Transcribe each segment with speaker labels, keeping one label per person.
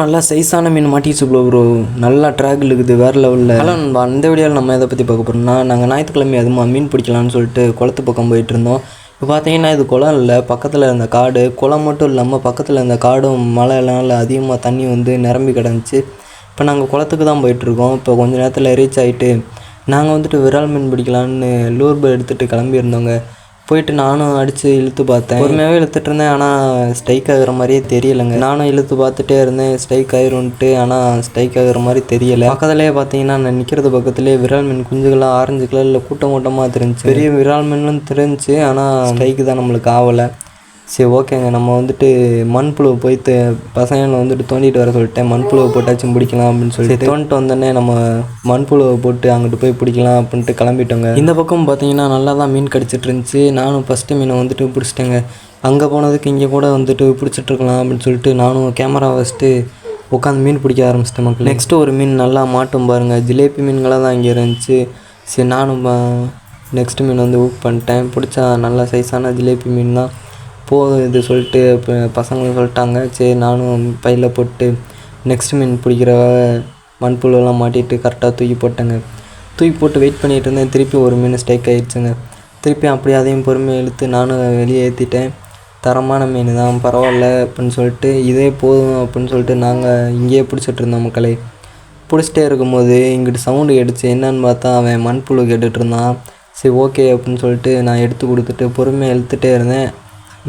Speaker 1: நல்லா சைஸான மீன் மாட்டிச்சு ப்ரோ. நல்லா ட்ராக் இருக்குது வேறு லெவலில். ஹலோ நண்பா, இந்த வீடியோவில் நம்ம எதை பற்றி பார்க்க போகிறோம்னா, நாங்கள் ஞாயிற்றுக்கிழமை அதுமா மீன் பிடிக்கலான்னு சொல்லிட்டு குளத்து பக்கம் போயிட்டு இருந்தோம். இப்போ பார்த்தீங்கன்னா இது குளம் இல்லை, பக்கத்தில் இருந்த காடு. குளம் மட்டும் இல்லாமல் பக்கத்தில் இருந்த காடும் மழைனால அதிகமாக தண்ணி வந்து நிரம்பி கிடந்துச்சு. இப்போ நாங்கள் குளத்துக்கு தான் போயிட்டுருக்கோம். இப்போ கொஞ்சம் நேரத்தில் ரீச் ஆகிட்டு நாங்கள் வந்துட்டு விரால் மீன் பிடிக்கலான்னு லூர் பை எடுத்துகிட்டு கிளம்பியிருந்தோங்க. போயிட்டு நானும் அடித்து இழுத்து பார்த்தேன். பொறுமையாகவே இழுத்துட்டு இருந்தேன், ஆனால் ஸ்ட்ரைக் ஆகிற மாதிரியே தெரியலைங்க. நானும் இழுத்து பார்த்துட்டே இருந்தேன், ஸ்ட்ரைக் ஆகிரும்ன்ட்டு. ஆனால் ஸ்ட்ரைக் ஆகிற மாதிரி தெரியலை. பக்கத்துலேயே பார்த்தீங்கன்னா நான் நிற்கிறது பக்கத்துலேயே விரால் மீன் குஞ்சுகளாக ஆரஞ்சு கலரில் கூட்டமாக தெரிஞ்சிச்சு. பெரிய விரால் மீன்லாம் தெரிஞ்சிச்சு, ஆனால் ஸ்ட்ரைக்கு தான் நம்மளுக்கு ஆகலை. சரி ஓகேங்க, நம்ம வந்துட்டு மண்புழுவை போய் பசங்களை வந்துட்டு தோண்டிட்டு வர சொல்லிட்டேன். மண்புழுவை போட்டாச்சும் பிடிக்கலாம் அப்படின்னு சொல்லிட்டு தோண்டிட்டு வந்தோடனே நம்ம மண்புழுவை போட்டு அங்கிட்டு போய் பிடிக்கலாம் அப்படின்ட்டு கிளம்பிட்டோங்க. இந்த பக்கம் பார்த்தீங்கன்னா நல்லா தான் மீன் கடிச்சிட்டு இருந்துச்சு. நானும் ஃபஸ்ட்டு மீனை வந்துட்டு பிடிச்சிட்டேங்க. அங்கே போனதுக்கு இங்கே கூட வந்துட்டு பிடிச்சிட்ருக்கலாம் அப்படின்னு சொல்லிட்டு நானும் கேமரா வச்சுட்டு உட்காந்து மீன் பிடிக்க ஆரம்பிச்சிட்டேன் மக்கள். நெக்ஸ்ட்டு ஒரு மீன் நல்லா மாட்டும் பாருங்கள், ஜிலேபி மீன்களாக தான் இங்கே இருந்துச்சு. சரி நானும் நெக்ஸ்ட்டு மீன் வந்து ஊக் பண்ணிட்டேன். பிடிச்சா நல்லா சைஸான ஜிலேபி மீன் தான். போதும் இது சொல்லிட்டு இப்போ பசங்களும் சொல்லிட்டாங்க. சரி நானும் பையில் போட்டு நெக்ஸ்ட் மீன் பிடிக்கிற மண்புழுவெல்லாம் மாட்டிட்டு கரெக்டாக தூக்கி போட்டேங்க. தூக்கி போட்டு வெயிட் பண்ணிகிட்டு இருந்தேன். திருப்பி ஒரு மீன் ஸ்ட்ரைக் ஆகிடுச்சுங்க. திருப்பி அப்படியே அதையும் பொறுமையை இழுத்து நானும் வெளியே ஏற்றிட்டேன். தரமான மீன் தான், பரவாயில்ல அப்படின்னு சொல்லிட்டு இதே போதும் அப்படின்னு சொல்லிட்டு நாங்கள் இங்கேயே பிடிச்சிட்டு இருந்தோம் மக்களை. பிடிச்சிட்டே இருக்கும்போது இங்கிட்டு சவுண்டு கேட்டுச்சு. என்னன்னு பார்த்தா அவன் மண்புழு கேட்டுட்டு இருந்தான். சரி ஓகே அப்படின்னு சொல்லிட்டு நான் எடுத்து கொடுத்துட்டு பொறுமையாக இழுத்துட்டே இருந்தேன்.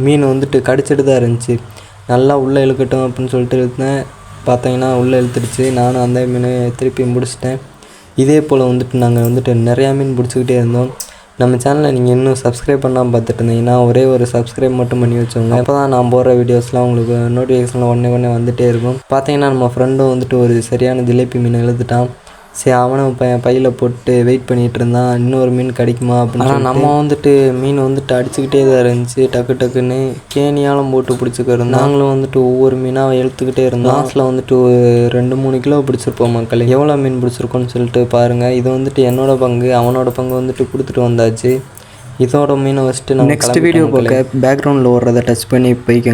Speaker 1: மீன் வந்துட்டு கடிச்சிட்டு தான் இருந்துச்சு. நல்லா உள்ளே இழுக்கட்டும் அப்படின்னு சொல்லிட்டு இழுத்தேன். பார்த்தீங்கன்னா உள்ளே இழுத்துடுச்சு. நானும் அந்த மீனை திருப்பி முடிச்சிட்டேன். இதே போல் வந்துட்டு நாங்கள் வந்துட்டு நிறையா மீன் பிடிச்சிக்கிட்டே இருந்தோம். நம்ம சேனலை நீங்கள் இன்னும் சப்ஸ்கிரைப் பண்ணாமல் பார்த்துட்டு இருந்தீங்கன்னா ஒரே ஒரு சப்ஸ்கிரைப் மட்டும் பண்ணி வச்சோங்க. அப்போ தான் நான் போடுற வீடியோஸ்லாம் உங்களுக்கு நோட்டிஃபிகேஷனில் உடனே வந்துகிட்டே இருக்கும். பார்த்தீங்கன்னா நம்ம ஃப்ரெண்டும் வந்துட்டு ஒரு சரியான ஜிலேபி மீன் எழுதுட்டான். சரி அவனும் பையில் போட்டு வெயிட் பண்ணிகிட்டு இருந்தான், இன்னொரு மீன் கிடைக்குமா அப்படின்னு. ஆனால் நம்ம வந்துட்டு மீன் வந்துட்டு அடிச்சுக்கிட்டே தான் இருந்துச்சு. டக்குன்னு கேணியாலும் போட்டு பிடிச்சிக்கிறோம். நாங்களும் வந்துட்டு ஒவ்வொரு மீனாக இழுத்துக்கிட்டே இருந்தோம். லாஸ்ட்டில் வந்துட்டு ஒரு 2-3 கிலோ பிடிச்சிருப்போம் மக்கள். எவ்வளோ மீன் பிடிச்சிருக்கோன்னு சொல்லிட்டு பாருங்கள். இது வந்துட்டு என்னோட பங்கு, அவனோட பங்கு வந்துட்டு கொடுத்துட்டு வந்தாச்சு. இதோட மீனை வச்சுட்டு நம்ம நெக்ஸ்ட் வீடியோ பார்க்க பேக்ரவுண்டில் ஓடுறதை டச் பண்ணி போய்க்க.